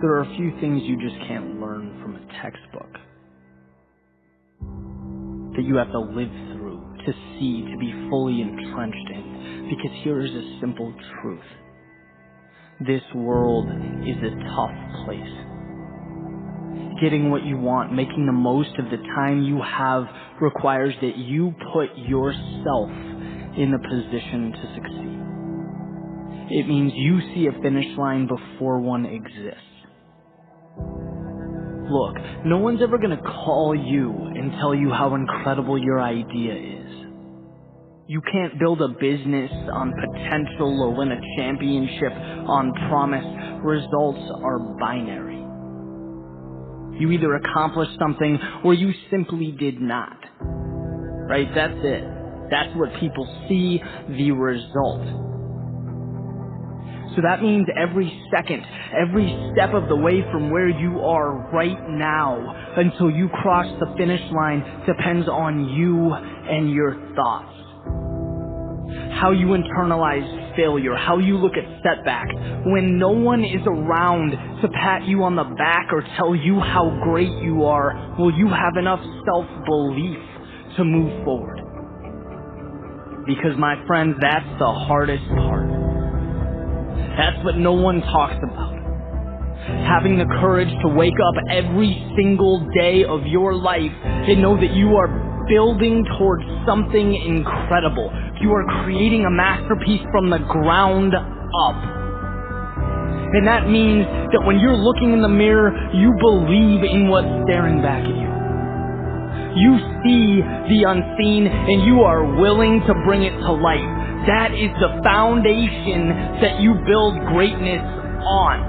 There are a few things you just can't learn from a textbook, that you have to live through, to see, to be fully entrenched in. Because here is a simple truth. This world is a tough place. Getting what you want, making the most of the time you have, requires that you put yourself in the position to succeed. It means you see a finish line before one exists. Look, no one's ever going to call you and tell you how incredible your idea is. You can't build a business on potential or win a championship on promise. Results are binary. You either accomplished something or you simply did not. Right? That's it. That's what people see, the result. So that means every second, every step of the way from where you are right now until you cross the finish line depends on you and your thoughts. How you internalize failure, how you look at setback. When no one is around to pat you on the back or tell you how great you are, will you have enough self-belief to move forward? Because my friends, that's the hardest part. That's what no one talks about. Having the courage to wake up every single day of your life and know that you are building towards something incredible. You are creating a masterpiece from the ground up. And that means that when you're looking in the mirror, you believe in what's staring back at you. You see the unseen and you are willing to bring it to light. That is the foundation that you build greatness on.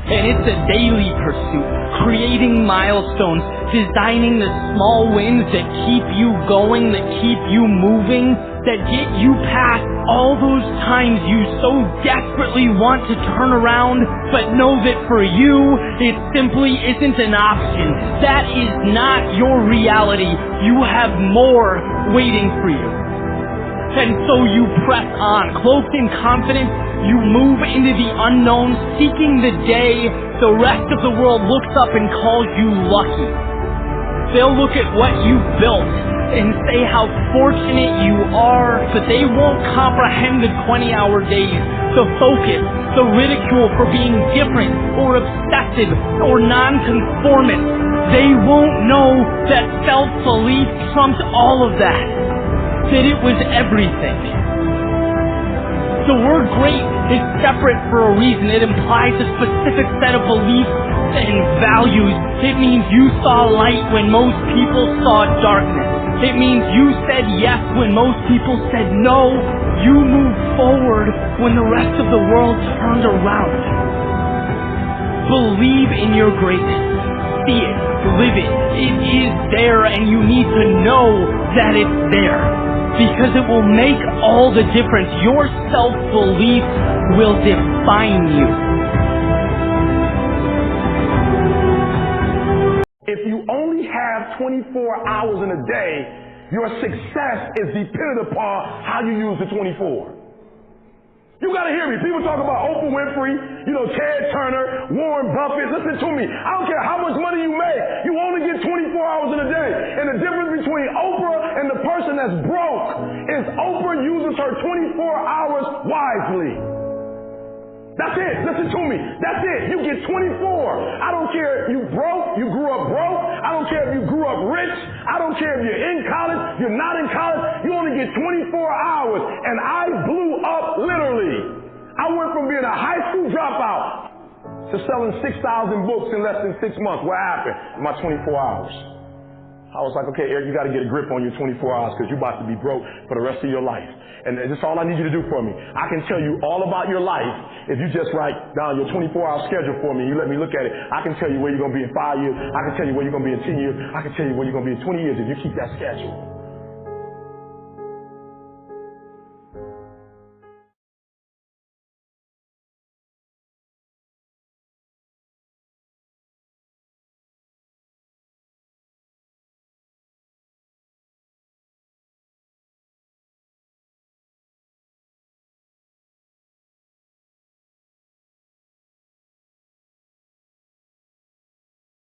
And it's a daily pursuit, creating milestones, designing the small wins that keep you going, that keep you moving, that get you past all those times you so desperately want to turn around, but know that for you, it simply isn't an option. That is not your reality. You have more waiting for you. And so you press on, cloaked in confidence, you move into the unknown, seeking the day the rest of the world looks up and calls you lucky. They'll look at what you've built and say how fortunate you are, but they won't comprehend the 20-hour days, the focus, the ridicule for being different or obsessive or nonconformist. They won't know that self-belief trumped all of that. That it was everything. The word great is separate for a reason. It implies a specific set of beliefs and values. It means you saw light when most people saw darkness. It means you said yes when most people said no. You moved forward when the rest of the world turned around. Believe in your greatness. See it. Live it. It is there, and you need to know that it's there. Because it will make all the difference. Your self-belief will define you. If you only have 24 hours in a day, your success is dependent upon how you use the 24. You gotta hear me. People talk about Oprah Winfrey, Ted Turner, Warren Buffett. Listen to me. I don't care how much money you make. You only get 24 hours in a day. And the difference between Oprah and the person that's broke is Oprah uses her 24 hours wisely. That's it. Listen to me. That's it. You get 24. I don't care if you broke, you grew up broke. I don't care if you grew up rich. I don't care if you're in college, you're not in college. You only get 24 hours. And I blew up literally. I went from being a high school dropout to selling 6,000 books in less than 6 months. What happened in my 24 hours? I was like, okay, Eric, you got to get a grip on your 24 hours because you're about to be broke for the rest of your life. And that's all I need you to do for me. I can tell you all about your life if you just write down your 24-hour schedule for me and you let me look at it. I can tell you where you're going to be in 5 years. I can tell you where you're going to be in 10 years. I can tell you where you're going to be in 20 years if you keep that schedule.